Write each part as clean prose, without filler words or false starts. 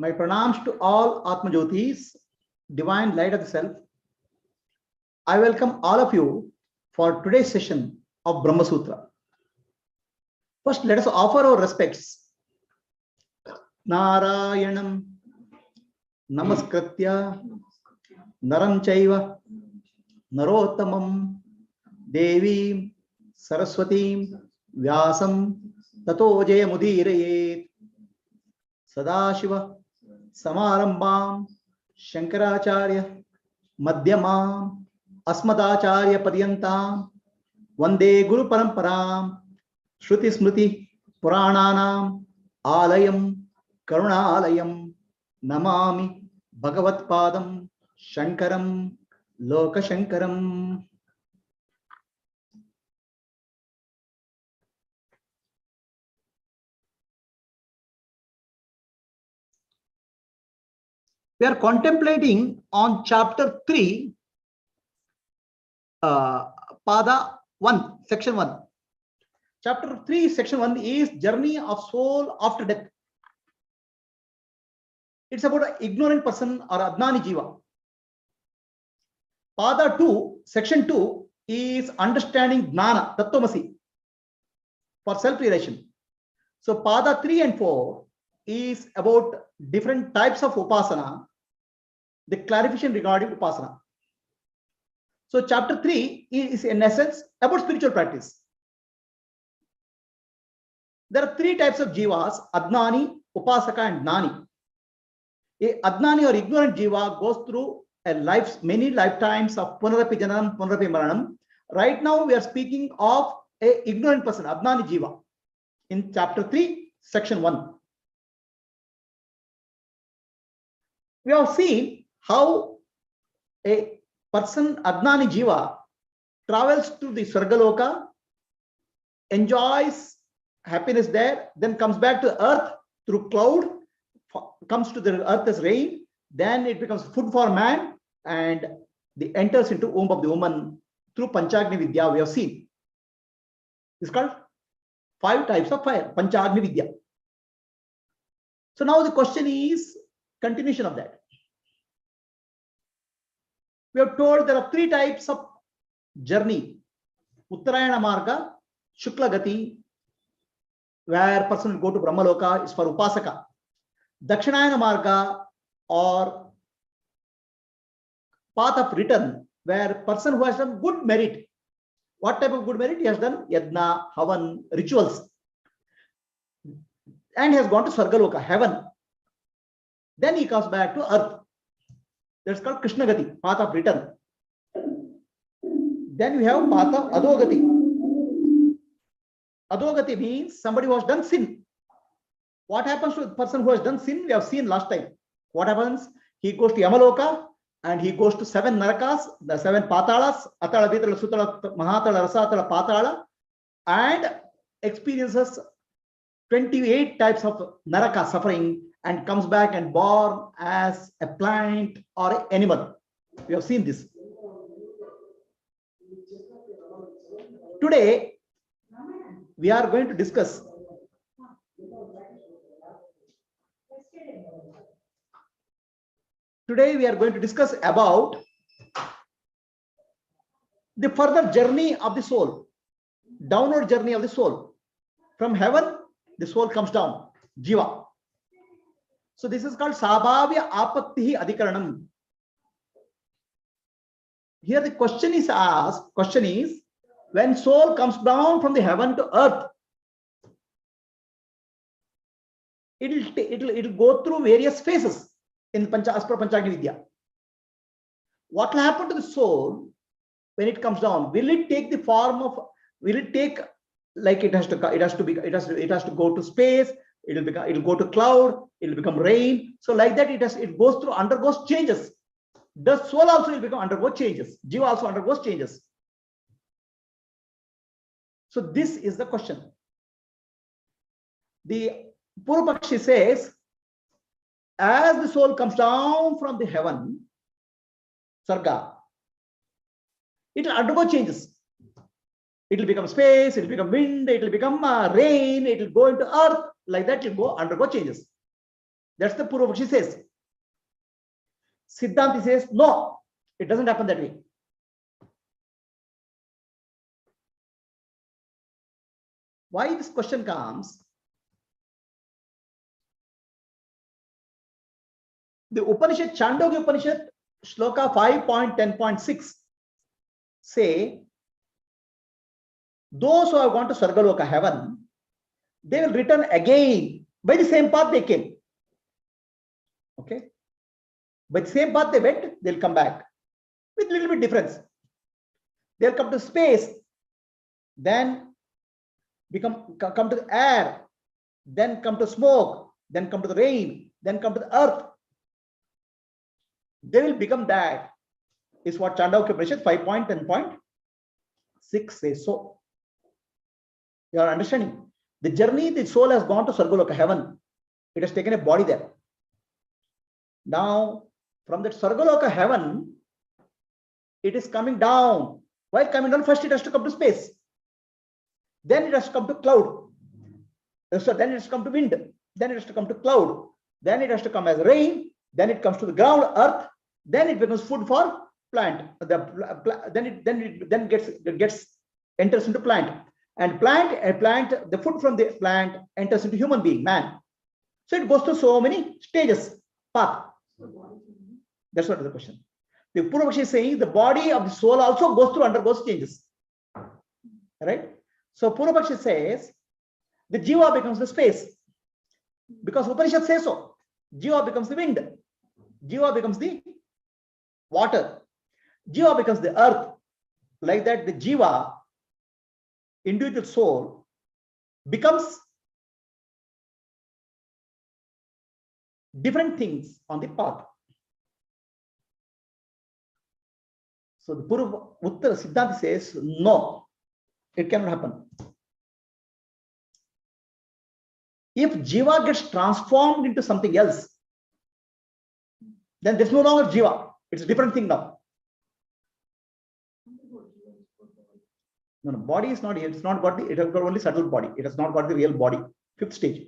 My pranams to all Atma Jyotis, divine light of the self. I welcome all of you for today's session of Brahmasutra. First, let us offer our respects. Narayanam Namaskritya Naram Chaiva Narottamam Devim Saraswatim Vyasam Tato Jayamudirayet Sadashiva Samarambam Shankaracharya Madhyamam Asmadacharya Padyantam Vande Guru Paramparam Shruti Smriti Purananam Alayam Karunalayam Namami Bhagavat Padam Shankaram Loka Shankaram. We are contemplating on chapter 3, Pada 1, section 1. Chapter 3, section 1 is Journey of Soul After Death. It's about an ignorant person or Adnani Jiva. Pada 2, section 2 is understanding Gnana, Tattvamasi, for self-realization. So Pada 3 and 4 is about different types of Upasana, the clarification regarding Upasana. So chapter 3 is in essence about spiritual practice. There are three types of Jivas, Adnani, Upasaka and Gnani. A Adnani or ignorant Jiva goes through many lifetimes of Punarapi Janam, Punarapi Maranam. Right now we are speaking of a ignorant person, Adnani Jiva, in chapter 3, section 1. We have seen how a person, Adnani Jiva, travels to the Swargaloka, enjoys happiness there, then comes back to earth through cloud, comes to the earth as rain, then it becomes food for man, and enters into womb of the woman through Panchagni Vidya. We have seen. It's called 5 types of fire, Panchagni Vidya. So now the question is continuation of that. We have told there are 3 types of journey. Uttarayana Marga, Shukla Gati, where person will go to Brahmaloka, is for Upasaka. Dakshinayana Marga, or path of return, where person who has done good merit. What type of good merit? He has done Yajna, Havan, rituals, and he has gone to Swargaloka, heaven. Then he comes back to earth. That's called Krishna Gati, path of return. Then we have path of Adogati. Adogati means somebody who has done sin. What happens to the person who has done sin? We have seen last time. What happens? He goes to Yamaloka and he goes to 7 Narakas, the 7 Patalas, Atala, Vitala, Sutala, Mahatala, Rasatala, Patala, and experiences 28 types of Naraka suffering, and comes back and born as a plant or an animal. We have seen this. Today, we are going to discuss about the further journey of the soul, downward journey of the soul. From heaven, the soul comes down, Jiva. So this is called Sabhavya Apatti Adhikaranam. Here the question is asked, when soul comes down from the heaven to earth, it'll go through various phases in as per Panchagni Vidya. What will happen to the soul when it comes down? Will it take the form of, will it take, like it has to go to space, it'll go to cloud, it'll become rain. So like that it goes through, undergoes changes. The soul also will undergo changes. Jiva also undergoes changes. So this is the question. The Purvapakshi says, as the soul comes down from the heaven, Sarga, it will undergo changes. It will become space, it will become wind, it will become rain, it will go into earth. Like that, it will undergo changes. That's the Purvapakshi says. Siddhanti says, no, it doesn't happen that way. Why this question comes? The Upanishad, Chandogya Upanishad, Shloka 5.10.6 say, those who have gone to Sargaloka, heaven, they will return again by the same path they came. Okay? By the same path they went, they'll come back with a little bit difference. They'll come to space, then come to the air, then come to smoke, then come to the rain, then come to the earth. They will become that, is what Chandogya Upanishad 5.10.6 says. So, you are understanding? The journey, the soul has gone to Sargaloka, heaven. It has taken a body there. Now, from that Sargaloka, heaven, it is coming down. While coming down, first it has to come to space. Then it has to come to cloud. So then it has to come to wind. Then it has to come to cloud. Then it has to come as rain. Then it comes to the ground, earth. Then it becomes food for plant. Then it enters into plant. And the food from the plant enters into human being, man. So it goes through so many stages, path. That's what is the question. The Purvapakshi is saying the body of the soul also undergoes changes. Right? So Purvapakshi says the Jiva becomes the space. Because Upanishad says so. Jiva becomes the wind. Jiva becomes the water. Jiva becomes the earth. Like that, the Jiva, individual soul, becomes different things on the path. So the Uttara Siddhanti says, no, it cannot happen. If Jiva gets transformed into something else, then there's no longer Jiva. It's a different thing now. No, body is not here. It's not got it has got only subtle body. It has not got the real body. Fifth stage.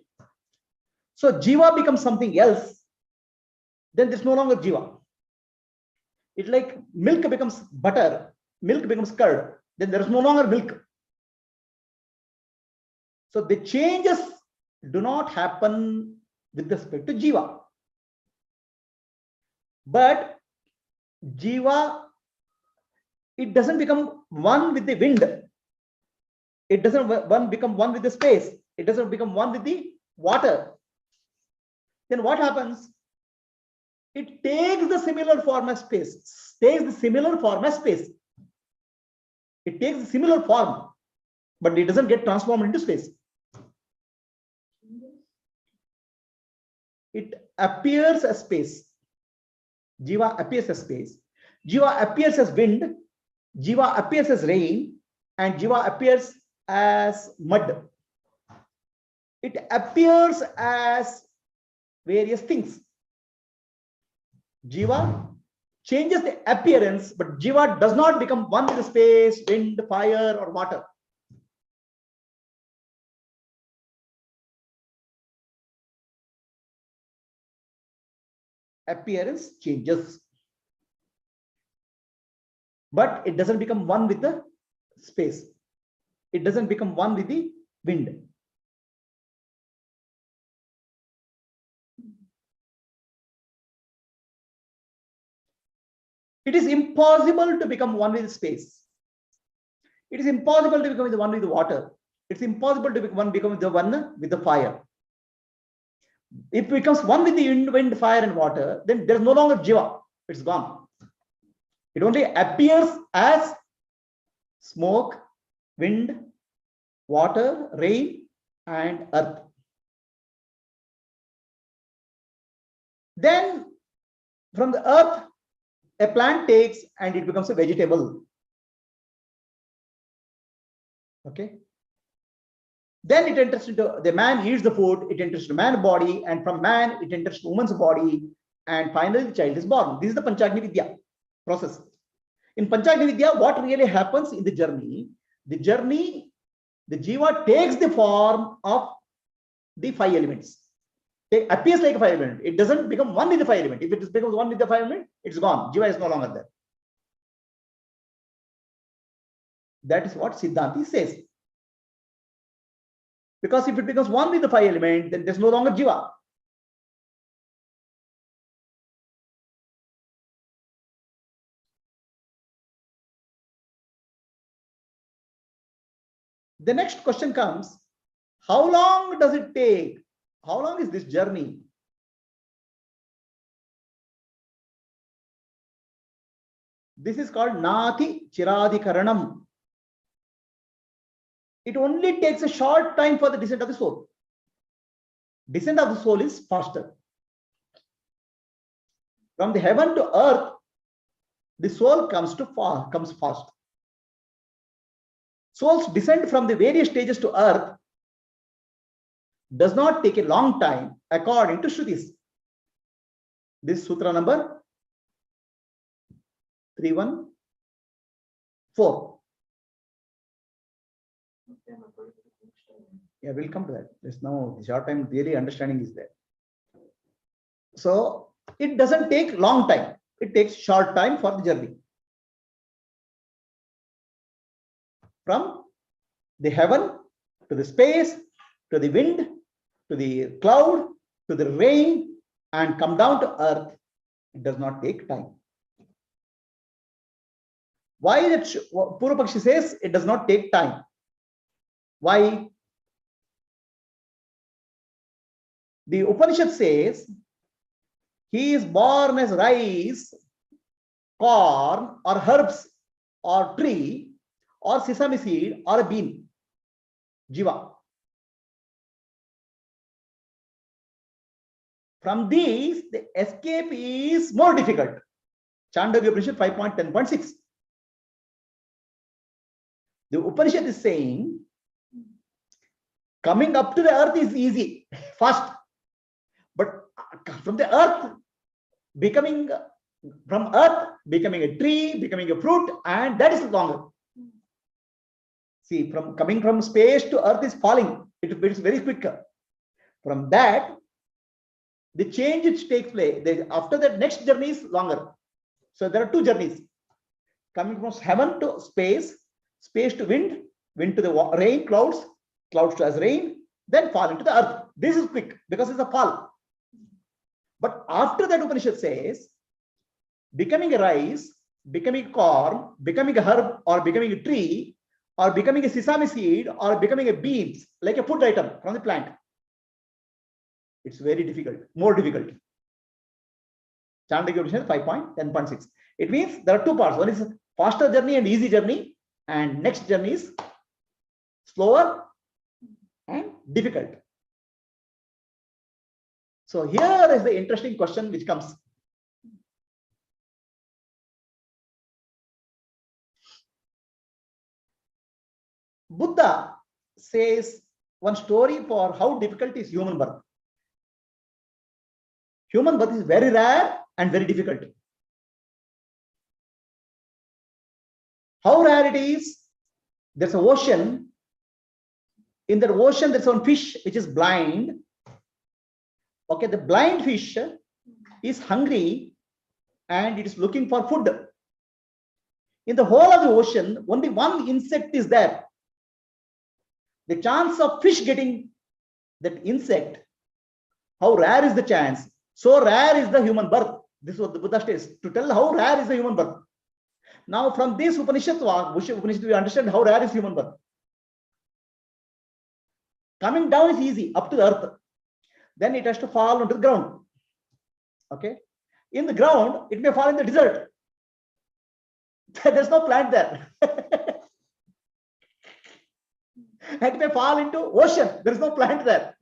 So Jiva becomes something else. Then there's no longer Jiva. It's like milk becomes butter. Milk becomes curd. Then there is no longer milk. So the changes do not happen with respect to Jiva. But Jiva, it doesn't become one with the wind. It doesn't become one with the space. It doesn't become one with the water. Then what happens? It takes the similar form as space. Takes the similar form as space. It takes the similar form, but it doesn't get transformed into space. It appears as space. Jiva appears as space. Jiva appears as wind. Jiva appears as rain. And Jiva appears as mud. It appears as various things. Jiva changes the appearance, but Jiva does not become one with the space, wind, fire, or water. Appearance changes, but it doesn't become one with the space. It doesn't become one with the wind. It is impossible to become one with space. It is impossible to become the one with the water. It's impossible to become the one with the fire. If it becomes one with the wind, fire, and water, then there's no longer Jiva. It's gone. It only appears as smoke, wind, water, rain, and earth. Then from the earth, a plant takes and it becomes a vegetable. Okay. Then it enters into the man eats the food, it enters to man's body, and from man it enters to woman's body, and finally the child is born. This is the Panchagni Vidya process. In Panchagni Vidya, what really happens in the journey, the Jiva takes the form of the 5 elements, appears like a five element. It doesn't become one with the five element. If it becomes one with the five element, it's gone. Jiva is no longer there. That is what Siddhanti says. Because if it becomes one with the five element, then there's no longer Jiva. The next question comes, how long does it take? How long is this journey? This is called Nati Chiradikaranam. It only takes a short time for the descent of the soul. Descent of the soul is faster. From the heaven to earth, the soul comes fast. Soul's descent from the various stages to earth does not take a long time according to Shrutis. This sutra number 314. Yeah, we'll come to that. There's no short time, really understanding is there. So it doesn't take long time. It takes short time for the journey. From the heaven to the space, to the wind, to the cloud, to the rain, and come down to earth, it does not take time. Why that Purvapakshi says it does not take time? Why? The Upanishad says he is born as rice, corn, or herbs, or tree, or sesame seed, or a bean. Jiva. From these, the escape is more difficult. Chandogya Upanishad 5.10.6. The Upanishad is saying coming up to the earth is easy, fast. But from the earth, becoming a tree, becoming a fruit, and that is longer. See, from coming from space to earth is falling. It is very quicker. From that, the change which takes place, after that next journey is longer. So there are two journeys. Coming from heaven to space, space to wind, wind to the rain, clouds, clouds to as rain, then fall into the earth. This is quick because it's a fall. But after that, Upanishad says, becoming a rice, becoming a corn, becoming a herb, or becoming a tree, or becoming a sesame seed, or becoming a beans, like a food item from the plant. It's very difficult, more difficult. Chandogya Upanishad 5.10.6. It means there are two parts. One is faster journey and easy journey, and next journey is slower and difficult. So here is the interesting question which comes. Buddha says one story for how difficult is human birth. Human birth is very rare and very difficult. How rare it is? There's an ocean. In that ocean, there's one fish which is blind. Okay, the blind fish is hungry and it is looking for food. In the whole of the ocean, only one insect is there. The chance of fish getting that insect, how rare is the chance? So rare is the human birth. This is what the Buddha says, to tell how rare is the human birth. Now from this Upanishad, we understand how rare is human birth. Coming down is easy, up to the earth. Then it has to fall onto the ground. Okay. In the ground, it may fall in the desert. There's no plant there. It may fall into ocean. There is no plant there.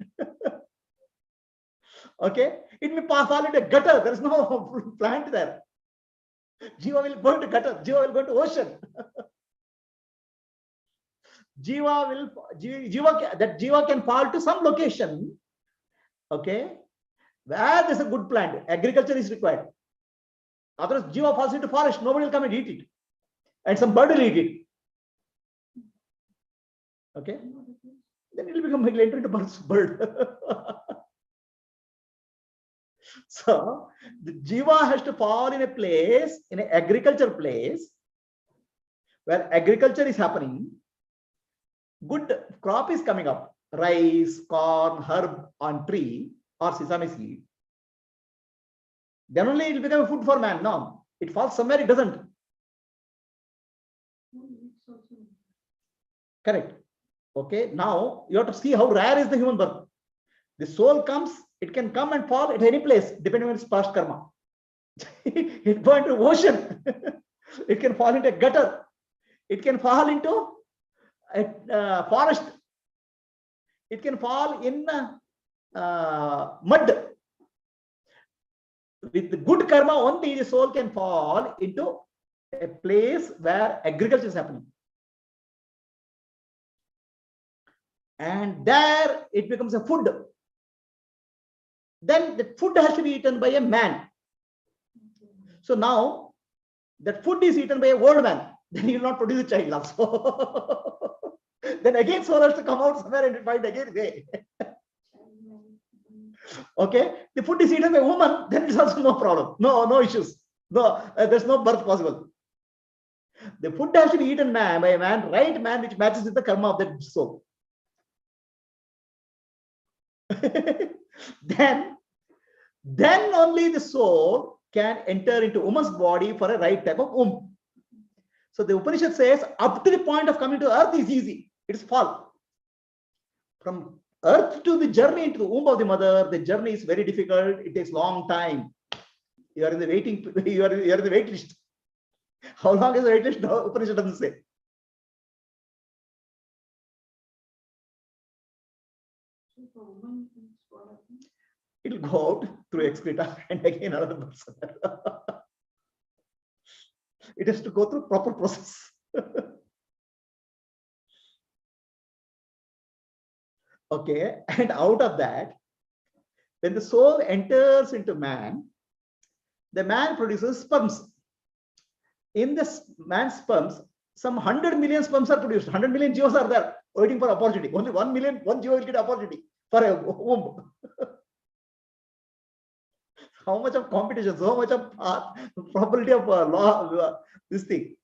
Okay. It may fall into a gutter. There is no plant there. Jiva will go into gutter. Jiva will go into ocean. Jiva can fall to some location. Okay. Where there's a good plant. Agriculture is required. Otherwise, Jiva falls into forest. Nobody will come and eat it. And some bird will eat it. Okay. Then it will enter into bird. So the jiva has to fall in a place, in an agriculture place, where agriculture is happening, good crop is coming up, rice, corn, herb on tree or sesame seed. Then only it will become food for man. No, it falls somewhere, it doesn't. Correct. Okay, now you have to see how rare is the human birth. The soul comes, it can come and fall at any place, depending on its past karma. It go into ocean. It can fall into a gutter. It can fall into a forest. It can fall in mud. With the good karma, only the soul can fall into a place where agriculture is happening. And there it becomes a food. Then the food has to be eaten by a man. So now that food is eaten by a old man, then he will not produce a child also. Then again soul has to come out somewhere and find again way. Okay, the food is eaten by a woman, then it's also no problem, no issues, no, there's no birth possible. The food has to be eaten by a man, right man, which matches with the karma of that soul. Then only the soul can enter into woman's body for a right type of womb. So the Upanishad says up to the point of coming to earth is easy. It's fall. From earth to the journey into the womb of the mother, the journey is very difficult. It takes long time. You are in the waiting. You are in the wait list. How long is the wait list? No, Upanishad doesn't say. It will go out through excreta and again another person. It has to go through proper process. Okay, and out of that, when the soul enters into man, the man produces sperms. In this man's sperms, some 100 million sperms are produced. 100 million jivas are there waiting for opportunity. Only 1 million, one jiva will get opportunity for a womb. How much of competition, so much of probability of law, this thing.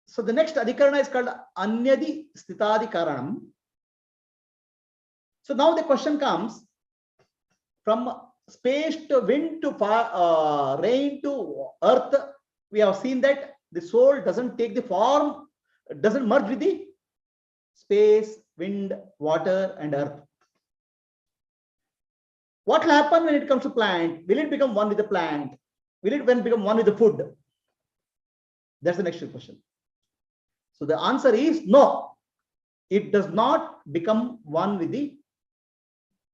So the next adhikarana is called Anyadi Stitadikaranam. So now the question comes, from space to wind to fire, rain to earth, we have seen that the soul doesn't take the form, doesn't merge with the space, wind, water, and earth. What will happen when it comes to plant? Will it become one with the plant? Will it then become one with the food? That's the next question. So the answer is no. It does not become one with the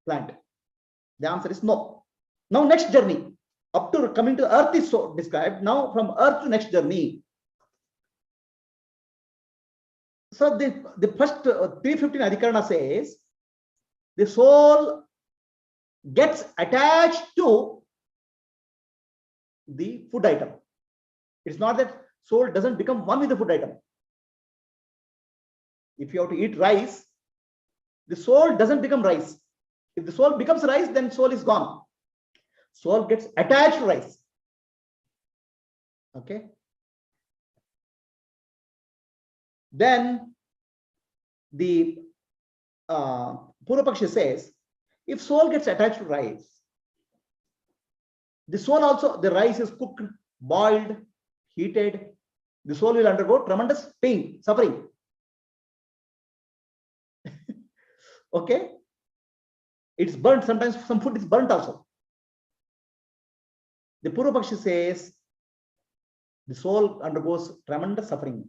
plant. The answer is no. Now next journey, up to coming to earth is so described. Now from earth to next journey. So the first 315 Adhikarana says the soul gets attached to the food item. It's not that soul doesn't become one with the food item. If you have to eat rice, the soul doesn't become rice. If the soul becomes rice, then soul is gone. Soul gets attached to rice. Okay. Then the Purvapaksha says, if soul gets attached to rice, the soul also, the rice is cooked, boiled, heated, the soul will undergo tremendous pain, suffering. Okay. It's burnt. Sometimes some food is burnt also. The Purvapaksha says the soul undergoes tremendous suffering.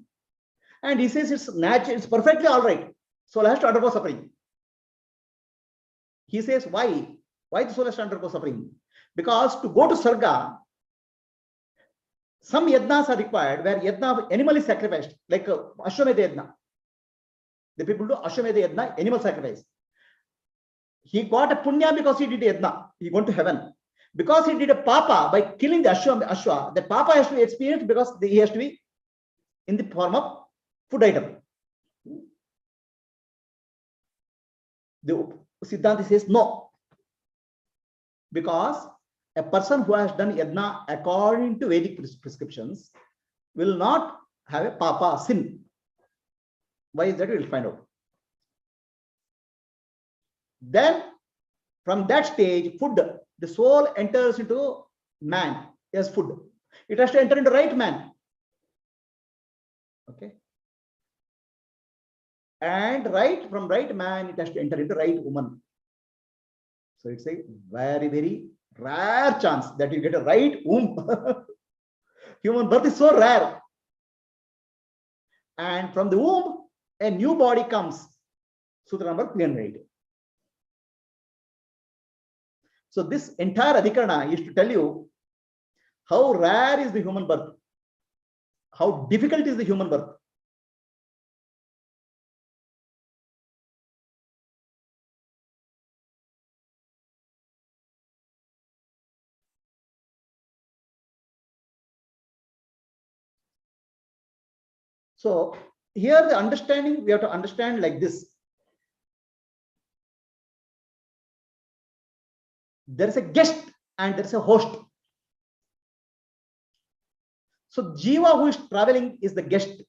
And he says it's natural, it's perfectly all right. Soul has to undergo suffering. He says why? Why the soul has to undergo suffering? Because to go to Sarga, some yadnas are required where yadna of animal is sacrificed, like Ashwamedha yadna. The people do Ashwamedha yadna, animal sacrifice. He got a punya because he did yajna. He went to heaven. Because he did a papa by killing the ashwa, the papa has to be experienced because he has to be in the form of food item. The Siddhanta says no. Because a person who has done yajna according to Vedic prescriptions will not have a papa sin. Why is that? We will find out. Then from that stage, food, the soul enters into man as food. It has to enter into right man. Okay. And from right man, it has to enter into right woman. So it's a very, very rare chance that you get a right womb. Human birth is so rare. And from the womb, a new body comes. Sutra number 308. So this entire Adhikarana is to tell you how rare is the human birth, how difficult is the human birth. So here the understanding, we have to understand like this. There is a guest and there is a host. So Jiva who is traveling is the guest.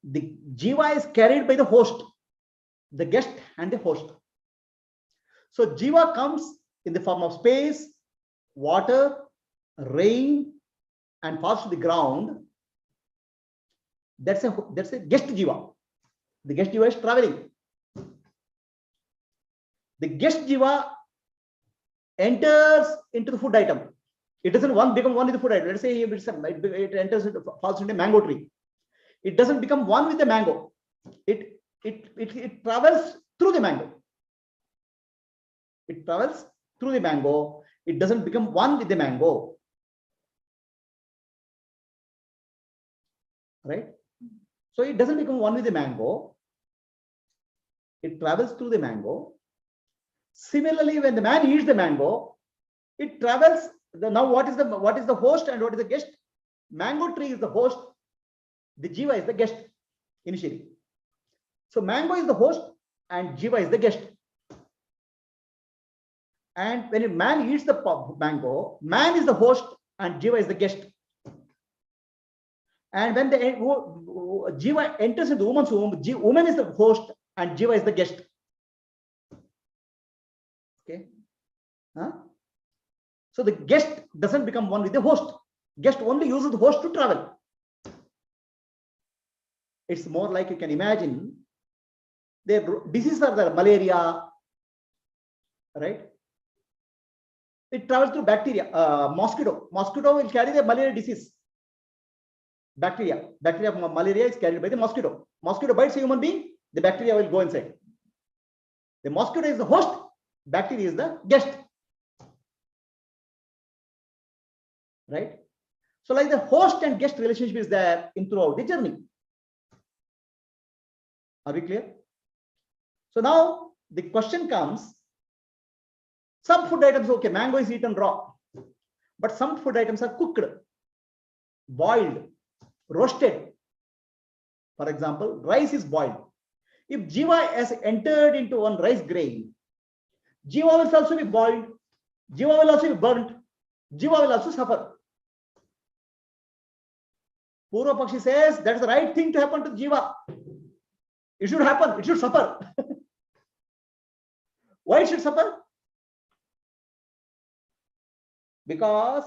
The Jiva is carried by the host, the guest and the host. So Jiva comes in the form of space, water, rain, and falls to the ground. That's a guest Jiva. The guest Jiva is traveling. The guest Jiva enters into the food item. It doesn't become one with the food item. Let's say it enters, falls into a mango tree. It doesn't become one with the mango. It travels through the mango. It travels through the mango. It doesn't become one with the mango. Right? So it doesn't become one with the mango. It travels through the mango. Similarly, when the man eats the mango, it travels. Now, what is the host and what is the guest? Mango tree is the host. The Jiva is the guest initially. So mango is the host and Jiva is the guest. And when a man eats the mango, man is the host and Jiva is the guest. And when the Jiva enters into woman's womb, woman is the host and Jiva is the guest. Okay. Huh? So the guest doesn't become one with the host. Guest only uses the host to travel. It's more like you can imagine the diseases are the malaria, right? It travels through bacteria, mosquito. Mosquito will carry the malaria disease. Bacteria of malaria is carried by the mosquito. Mosquito bites a human being, the bacteria will go inside. The mosquito is the host, bacteria is the guest. Right? So like the host and guest relationship is there throughout the journey. Are we clear? So now the question comes, some food items, okay, mango is eaten raw, but some food items are cooked, boiled, roasted. For example, rice is boiled. If Jiva has entered into one rice grain, Jiva will also be boiled, Jiva will also be burnt, Jiva will also suffer. Purva Pakshi says that's the right thing to happen to Jiva. It should happen, it should suffer. Why it should suffer? Because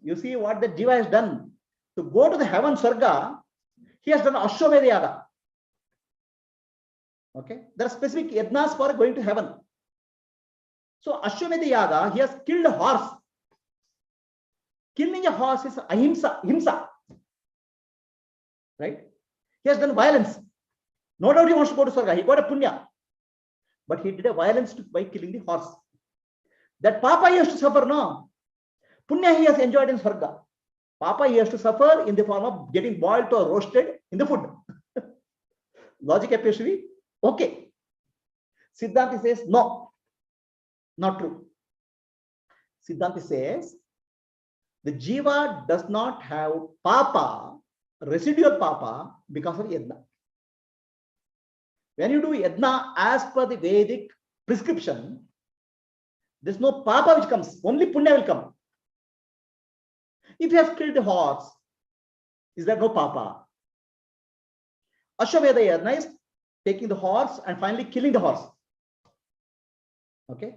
you see what the Jiva has done. To go to the heaven Swarga, he has done Ashwamedha Yaga. Okay, there are specific yajnas for going to heaven. So Ashwamedha Yaga, he has killed a horse. Killing a horse is ahimsa, himsa. Right? He has done violence. No doubt he wants to go to Swarga. He got a punya. But he did a violence by killing the horse. That papa he has to suffer, no? Punya he has enjoyed in Swarga. Papa he has to suffer in the form of getting boiled or roasted in the food. Logic appears to be okay. Siddhanta says, no, not true. Siddhanta says, the jiva does not have papa, residual papa, because of yajna. When you do yajna as per the Vedic prescription, there's no papa which comes, only punya will come. If you have killed the horse, is there no papa? Ashwamedha yajna is taking the horse and finally killing the horse. Okay,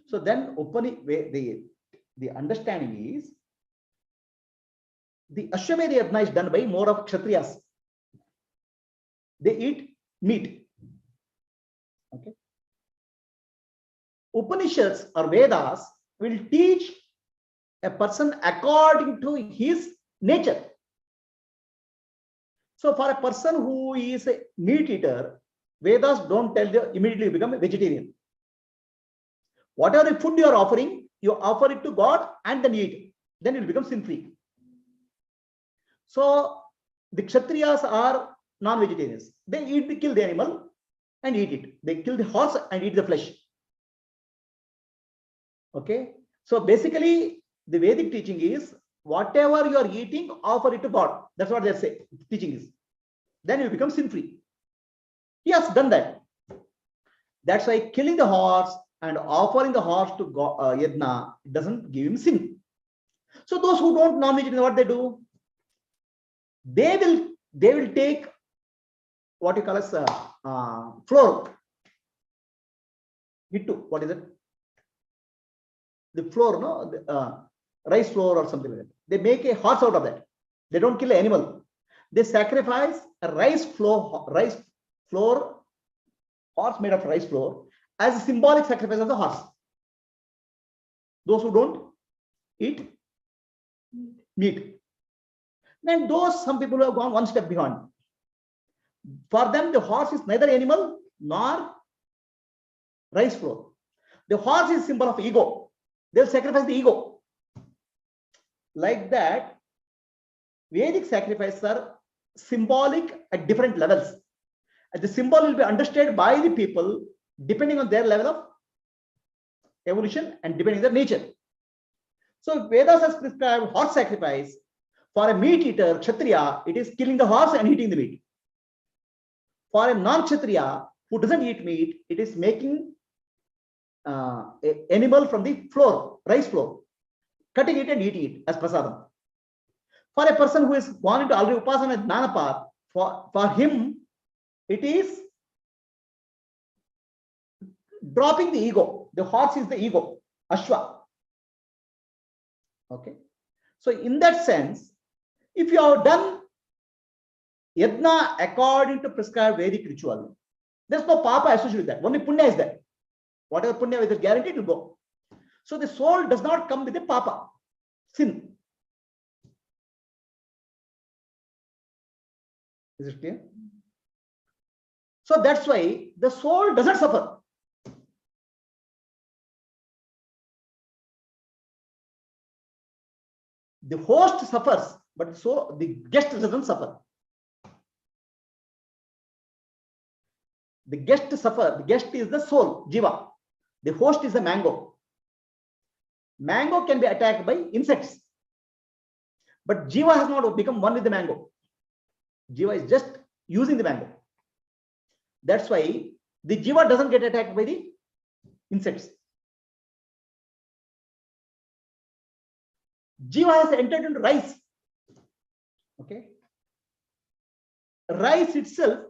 so then the understanding is the Ashwamedha yajna is done by more of Kshatriyas. They eat meat. Okay. Upanishads or Vedas will teach a person according to his nature. So for a person who is a meat eater, Vedas don't tell you immediately become a vegetarian. Whatever food you are offering, you offer it to God and then eat. Then you will become sin-free. So the Kshatriyas are non-vegetarians. They kill the animal and eat it. They kill the horse and eat the flesh. Okay. So basically, the Vedic teaching is whatever you are eating, offer it to God. That's what they say. Teaching is. Then you become sin-free. He has done that. That's why killing the horse and offering the horse to God, yajna, doesn't give him sin. So those who don't non-vegetarian, what they do? They will take what you call as flour. Hittu, what is it? The flour, no, rice flour or something like that. They make a horse out of that. They don't kill an animal. They sacrifice a rice flour, horse made of rice flour, as a symbolic sacrifice of the horse. Those who don't eat meat. Then some people who have gone one step beyond. For them, the horse is neither animal nor rice flour. The horse is symbol of ego. They'll sacrifice the ego. Like that, Vedic sacrifices are symbolic at different levels. And the symbol will be understood by the people depending on their level of evolution and depending on their nature. So Vedas has prescribed horse sacrifice. For a meat eater, Kshatriya, it is killing the horse and eating the meat. For a non-Kshatriya who doesn't eat meat, it is making an animal from the flour, rice flour, cutting it and eating it as prasadam. For a person who is born into already upasana and jnana path, for him, it is dropping the ego. The horse is the ego, Ashwa. Okay. So in that sense, if you have done yajna according to prescribed Vedic ritual, there's no papa associated with that. Only punya is there. Whatever punya is guaranteed to go. So the soul does not come with a papa, sin. Is it clear? So that's why the soul doesn't suffer. The host suffers, but so the guest doesn't suffer. The guest suffer. The guest is the soul, jiva. The host is the mango. Mango can be attacked by insects, but jiva has not become one with the mango. Jiva is just using the mango. That's why the jiva doesn't get attacked by the insects. Jiva has entered into rice. Okay. Rice itself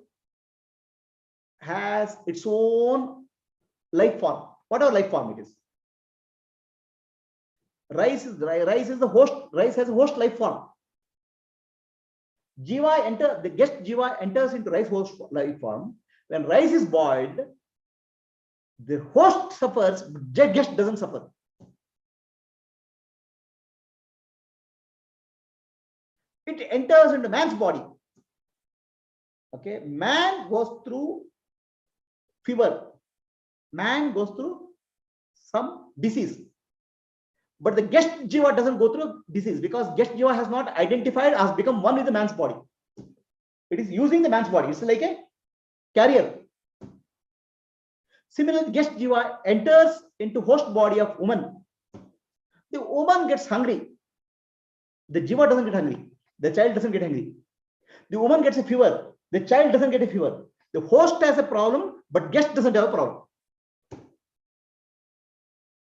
has its own life form, whatever life form it is. Rice is the host. Rice has a host life form. The guest jiva enters into rice host life form. When rice is boiled, the host suffers, the guest doesn't suffer. It enters into man's body. Okay, man goes through fever. Man goes through some disease. But the guest jiva doesn't go through disease because guest jiva has not identified as become one with the man's body. It is using the man's body. It's like a carrier. Similarly, guest jiva enters into host body of woman. The woman gets hungry. The jiva doesn't get hungry. The child doesn't get hungry. The woman gets a fever. The child doesn't get a fever. The host has a problem, but guest doesn't have a problem.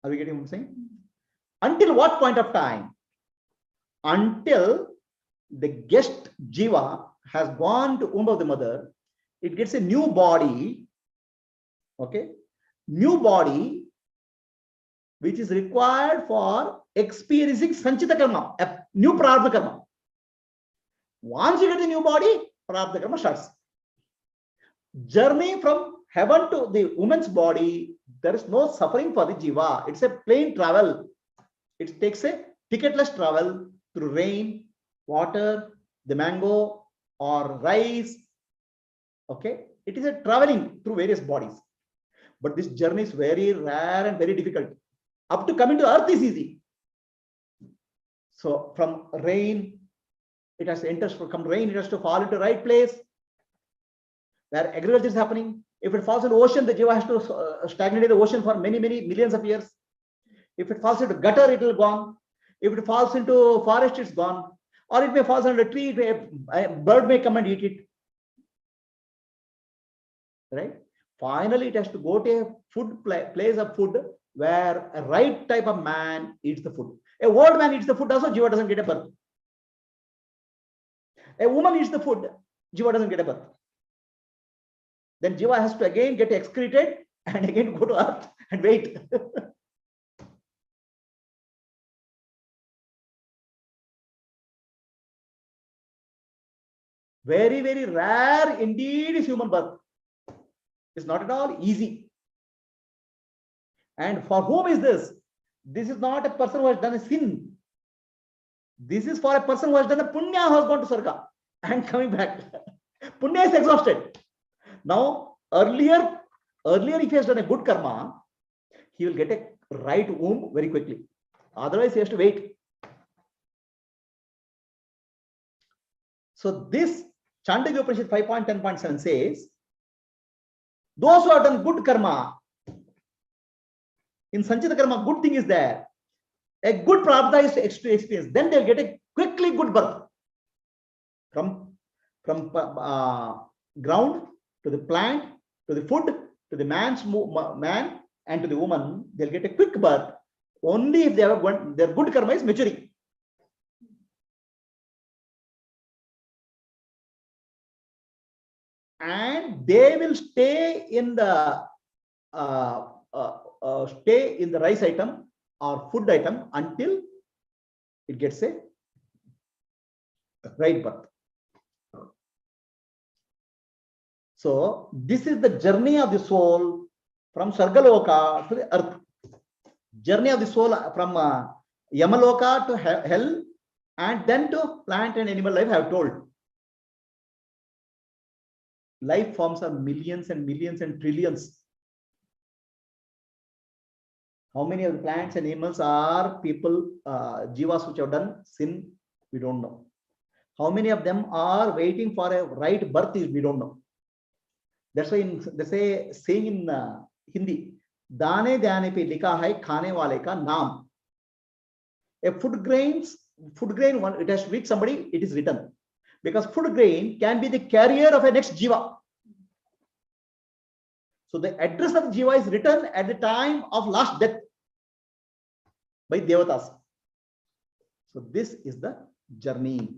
Are we getting what I'm saying? Until what point of time? Until the guest jiva has gone to womb of the mother, it gets a new body, okay? New body, which is required for experiencing sanchita karma, a new prarabdha karma. Once you get a new body, prarabdha karma starts. Journey from heaven to the woman's body, there is no suffering for the jiva. It's a plain travel. It takes a ticketless travel through rain, water, the mango, or rice. Okay, it is a traveling through various bodies. But this journey is very rare and very difficult. Up to coming to earth is easy. So from rain, it has to enter from rain, it has to fall into the right place where agriculture is happening. If it falls into the ocean, the jiva has to stagnate in the ocean for many, many millions of years. If it falls into gutter, it will go on. If it falls into forest, it's gone. Or it may fall under a tree, a bird may come and eat it. Right? Finally, it has to go to a food place of food where a right type of man eats the food. A old man eats the food, also jiva doesn't get a birth. A woman eats the food, jiva doesn't get a birth. Then jiva has to again get excreted and again go to earth and wait. Very, very rare indeed is human birth. It's not at all easy. And for whom is this? This is not a person who has done a sin. This is for a person who has done a punya, who has gone to Sarga and coming back. Punya is exhausted. Now, earlier if he has done a good karma, he will get a right womb very quickly. Otherwise, he has to wait. So this Chandogya Upanishad 5.10.7 says, those who have done good karma, in Sanchita karma, good thing is there. A good prarabdha is to experience. Then they'll get a quickly good birth. From ground to the plant, to the food, to the man and to the woman, they'll get a quick birth only if they have their good karma is maturing. And they will stay in the rice item or food item until it gets a right birth. So this is the journey of the soul from Sargaloka to the earth. Journey of the soul from Yamaloka to hell and then to plant and animal life I have told. Life forms are millions and millions and trillions. How many of the plants and animals are people, jivas which have done sin? We don't know. How many of them are waiting for a right birth? We don't know. That's why they say saying in Hindi, "Dane dane pe likha hai khane wale ka naam." A food grain, it has to reach somebody. It is written because food grain can be the carrier of a next jiva. So the address of the jiva is written at the time of last death by devatas. So this is the journey.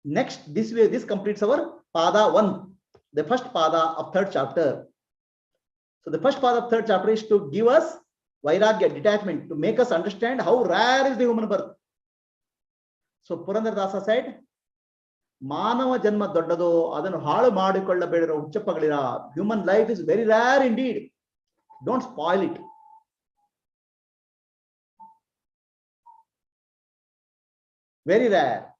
Next, this completes our pada 1, the first pada of 3rd chapter. So the first pada of 3rd chapter is to give us vairagya, detachment, to make us understand how rare is the human birth. So Purandara Dasa said, Manava janma doddado, adanu halu madikollabedira huchappagalira. Human life is very rare indeed. Don't spoil it. Very rare.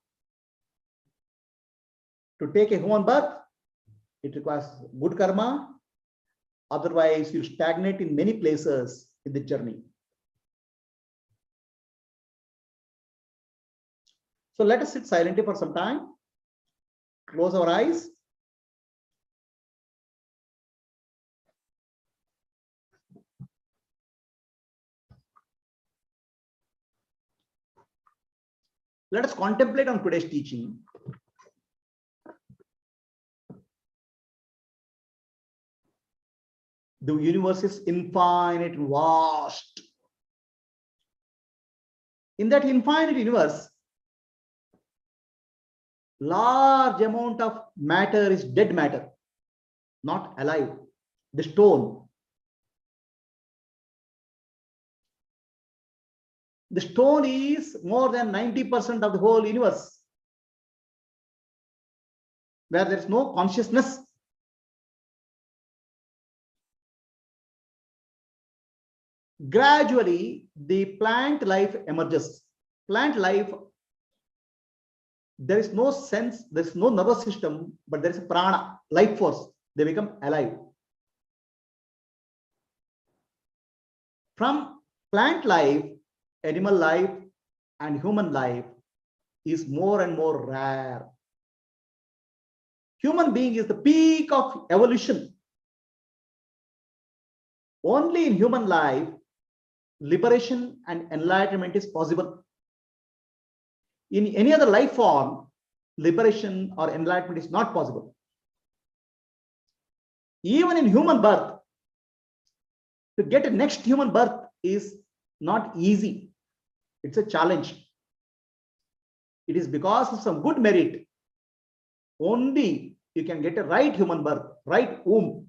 To take a human birth, it requires good karma. Otherwise, you stagnate in many places in the journey. So let us sit silently for some time. Close our eyes. Let us contemplate on today's teaching. The universe is infinite and vast. In that infinite universe, large amount of matter is dead matter, not alive. The stone. The stone is more than 90% of the whole universe, where there is no consciousness. Gradually, the plant life emerges. Plant life, there is no sense, there is no nervous system, but there is a prana, life force. They become alive. From plant life, animal life, and human life is more and more rare. Human being is the peak of evolution. Only in human life, liberation and enlightenment is possible. In any other life form, liberation or enlightenment is not possible. Even in human birth, to get a next human birth is not easy. It's a challenge. It is because of some good merit only you can get a right human birth, right womb.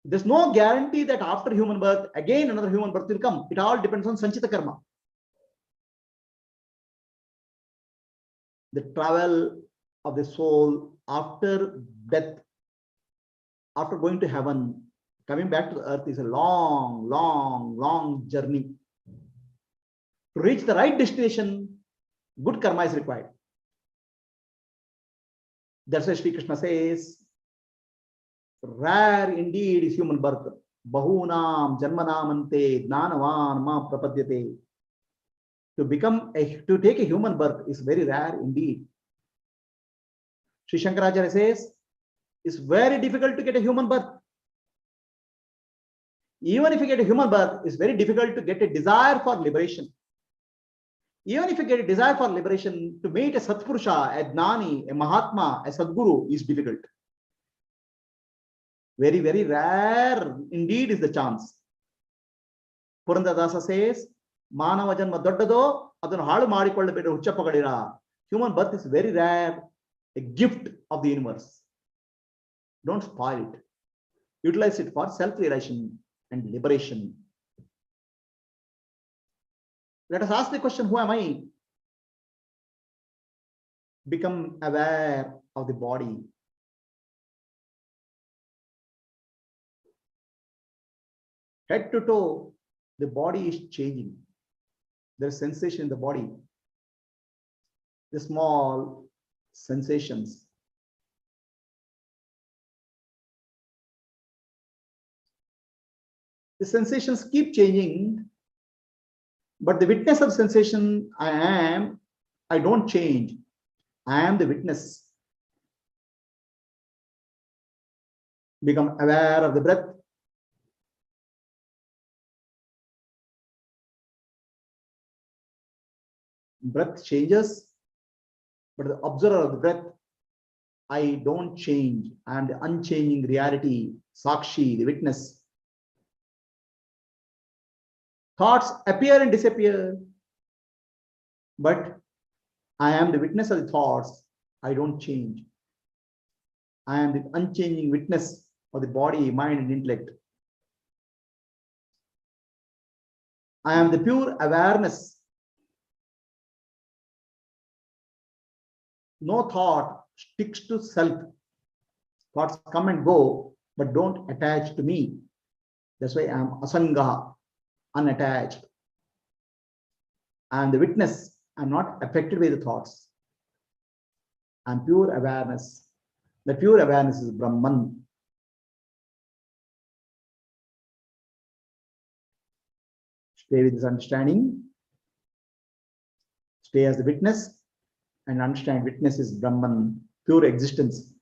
There's no guarantee that after human birth, again another human birth will come. It all depends on sanchita karma. The travel of the soul after death, after going to heaven, coming back to the earth is a long, long, long journey. To reach the right destination, good karma is required. That's why Sri Krishna says, rare indeed is human birth. Bahunam janmanamante jnanavan ma prapadyate. To take a human birth is very rare indeed. Sri Shankaracharya says, it's very difficult to get a human birth. Even if you get a human birth, it's very difficult to get a desire for liberation. Even if you get a desire for liberation, to meet a Satpurusha, a Gnani, a Mahatma, a Sadguru is difficult. Very, very rare indeed is the chance. Purandadasa says, Manava janma doddado, adanu halu maadikollebedu huchappagadira. Human birth is very rare, a gift of the universe. Don't spoil it. Utilize it for self-realization and liberation. Let us ask the question, who am I? Become aware of the body. Head to toe, the body is changing. There is sensation in the body. The small sensations. The sensations keep changing, but the witness of sensation I don't change. I am the witness. Become aware of the breath. Breath changes, but the observer of the breath, I don't change. I am the unchanging reality, Sakshi, the witness. Thoughts appear and disappear, but I am the witness of the thoughts. I don't change. I am the unchanging witness of the body, mind, and intellect. I am the pure awareness. No thought sticks to self. Thoughts come and go, but don't attach to me. That's why I am asanga, unattached. I am the witness. I am not affected by the thoughts. I am pure awareness. The pure awareness is Brahman. Stay with this understanding. Stay as the witness and understand witness is Brahman, pure existence.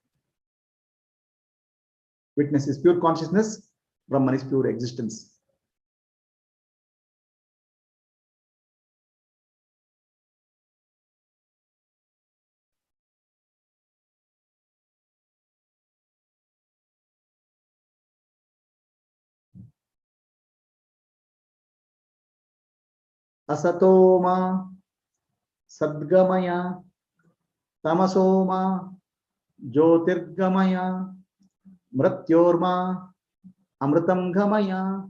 Witness is pure consciousness. Brahman is pure existence. asatoma sadgamaya tamasoma jyotirgamaya mrityorma amritam gamaya.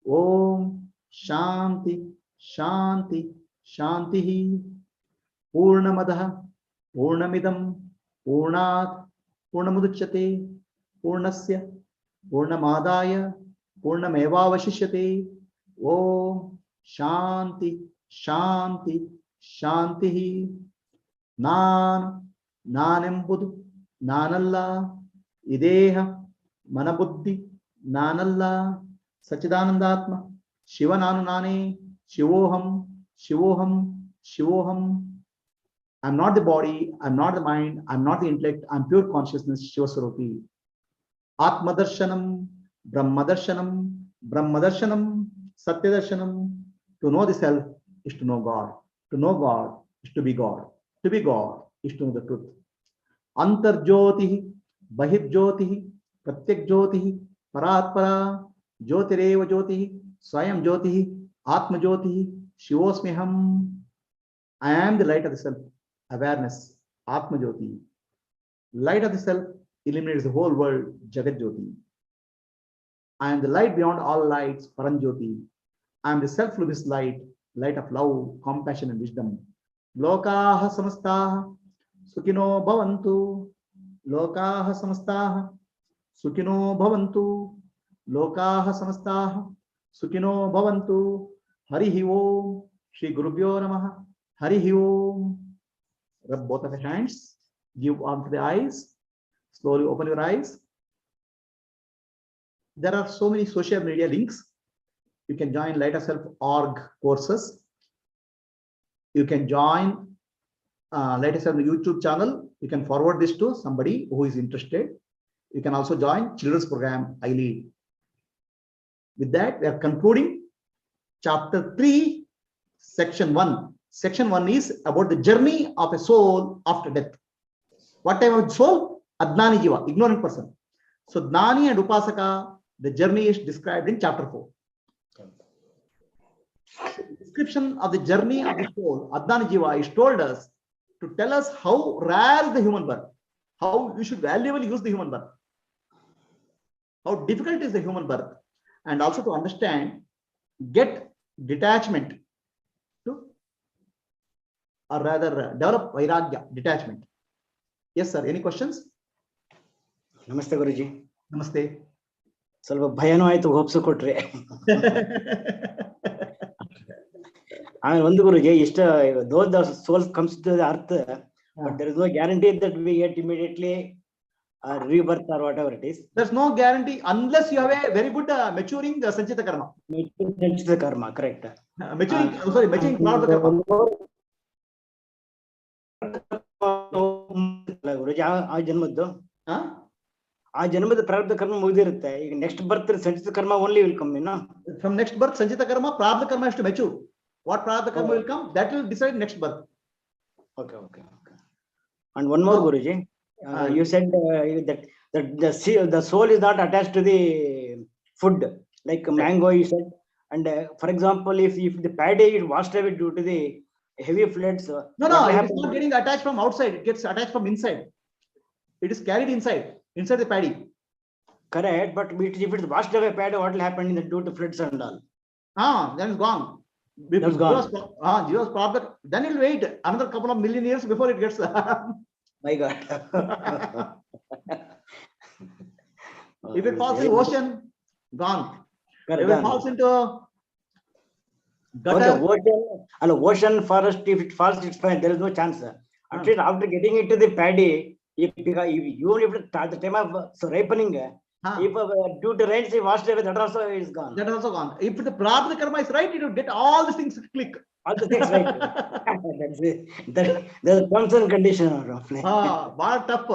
Om Shanti Shanti Shanti. Purnamadaha Purnamidam Purnat Purnamudachyate Purnasya Purnamadaya Purnamevavashishyate. Om Shanti Shanti Shanti. Nanembudu Nanalla Ideha Manabuddhi Nanalla Sachidanandatma Shiva Nanu Nane Shivoham Shivoham Shivoham. I'm not the body, I'm not the mind, I'm not the intellect, I'm pure consciousness, Shiva Swarupi. Atma Darshanam, Brahma Darshanam, Brahma Darshanam, Satya Darshanam. To know the self is to know God. To know God is to be God. To be God is to know the truth. Antar Jyotihi, Bahir Jyotihi, Pratyak Jyotihi, Paratpara, Jyotireva Jyotihi, Swayam Jyotihi, Atma Jyotihi, Shivosmiham. I am the light of the self. Awareness, Atma Jyoti. Light of the self illuminates the whole world, Jagat Jyoti. I am the light beyond all lights, Paran Jyoti. I am the self-luminous light, light of love, compassion and wisdom. Lokaha samastaha sukino bhavantu. Lokaha samastaha sukino bhavantu. Lokaha samastaha sukino bhavantu. Harihi Om. Shri Gurubhyo Namaha. Harihi Om. Rub both of your hands, give arm to the eyes, slowly open your eyes. There are so many social media links. You can join lightofself.org courses. You can join Lightofself YouTube channel. You can forward this to somebody who is interested. You can also join children's program I lead. With that, we are concluding chapter 3, section 1. Section 1 is about the journey of a soul after death. What type of soul? Adnani Jiva, ignorant person. So Dnani and Upasaka, the journey is described in chapter 4. The description of the journey of the soul, Adnani Jiva, is told us to tell us how rare is the human birth, how we should valuably use the human birth, how difficult is the human birth, and also to understand, get detachment to, or rather develop vairagya, detachment. Yes, sir. Any questions? Namaste, Guruji. Namaste. Salva bhayano aitu hopes kotre. I mean, one Guruji, though the soul comes to the earth, but there is no guarantee that we get immediately rebirth or whatever it is. There's no guarantee unless you have a very good maturing sanchita karma. Maturing sanchita karma, correct. Maturing prarabdha karma. Guruji, ಆ ಜನ್ಮದ ಪ್ರಾರಬ್ಧ ಕರ್ಮ ಮುಗಿದಿರುತ್ತೆ. ಈಗ next birth sanchita karma only will come, From next birth sanchita karma, prarabdha karma has to mature. What prarabdha karma will come, that will decide next birth. Okay. And one more, Guruji, you said that the soul is not attached to the food, like mango, you said. And for example, if the paddy is washed away due to the heavy floods, no, it is not getting attached from outside. It gets attached from inside. It is carried inside the paddy. Correct, but if it's washed away paddy, what will happen due to floods and all? Then it's gone. That's gone. Jivas prarabdha, then it will wait another couple of million years before it gets. My God. If it falls in the ocean, gone. Correct, if it falls into gutter, ocean, forest, if it falls, it's fine. There is no chance. At least after getting into the paddy, if at the time of ripening, if due to rains, it washed away, that also is gone. That also gone. If the prarabdha karma is right, it will get all these things click. All the things right. That's the terms and condition. Very tough.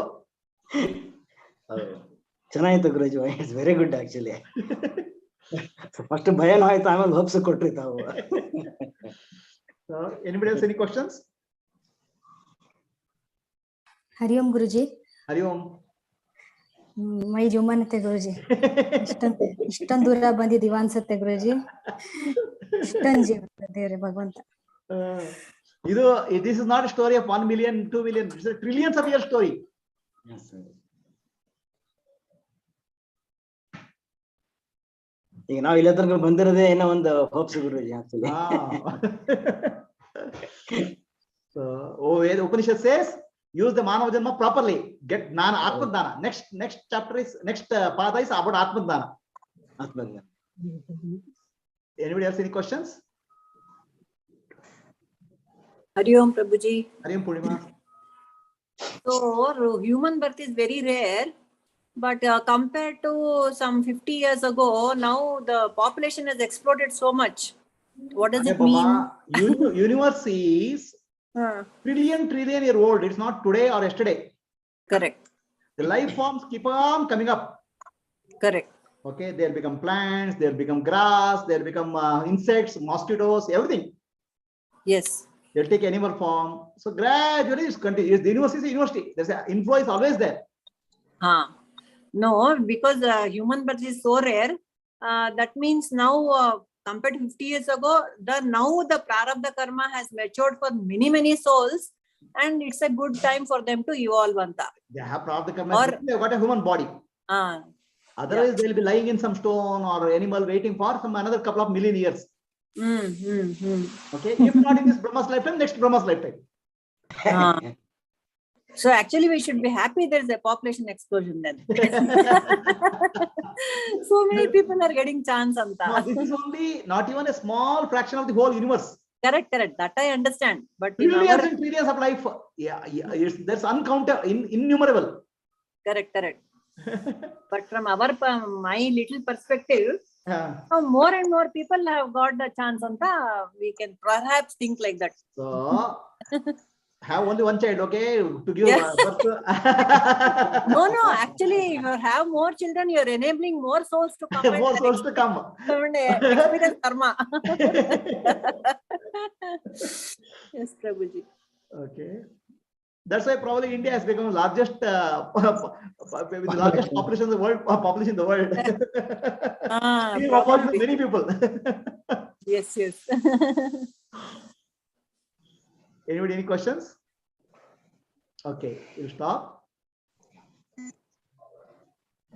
Chennaitu Guruji, it's very good actually. So first bhayan hoytu, ಆಮೇಲೆ hopes ಕೊಟ್ರಿ ತಾವು. Anybody else any questions? Hari Om Guruji. Hari Om. ಮೈ ಜುಮ್ಮನತ್ತೆ ಗುರುಜಿ. ಇಷ್ಟೊಂದು ದೂರ ಬಂದಿದ್ದೀವಿ ಅನ್ಸುತ್ತೆ ಗುರುಜಿ. ಇಷ್ಟೊಂದು ಜೀವ ದೇವ್ರೆ ಭಗವಂತ. This is not a story of 1 million, 2 million. It's a trillions of years story. Yes, sir. ಈಗ ನಾವು ಇಲ್ಲ ತನಕ ಬಂದಿರೋದೇ ಏನೋ ಒಂದು hopes Guruji actually. So, Upanishad says, use the Manava Janma properly. Get Jnana, Atma Jnana. Next chapter is, next pada is about Atma Jnana. Atma Jnana. Anybody else any questions? Hari Om Prabhuji. Hari Om Purnima. So human birth is very rare, but compared to some 50 years ago, now the population has exploded so much. What does it mean? Universe is trillion year old. It's not today or yesterday. Correct. The life forms keep on coming up. Correct. Okay, they'll become plants, they'll become grass, they'll become insects, mosquitoes, everything. Yes. They'll take animal form. So gradually it's continuous. The universe is a university. There's an inflow is always there. No, because human birth is so rare. That means now compared to 50 years ago, now the prarabdha karma has matured for many souls, and it's a good time for them to evolve. Anta. They have prarabdha karma. They've got a human body. Otherwise, they'll be lying in some stone or animal waiting for some another couple of million years. Okay, if not in this Brahma's lifetime, next Brahma's lifetime. So actually, we should be happy there's a population explosion then. So many people are getting chance. Anta. No, this is only not even a small fraction of the whole universe. Correct. That I understand. But Trillions and trillions of life. There's uncountable, innumerable. Correct. But from my little perspective, more and more people have got the chance. Anta, we can perhaps think like that. So have only one child, okay, to give birth to... No, actually, if you have more children, you're enabling more souls to come. More souls to come. Experience karma. Yes, Prabhuji. Okay. That's why probably India has become the largest with the largest population in the world. Many people. Yes. Anybody any questions? Okay, we'll stop.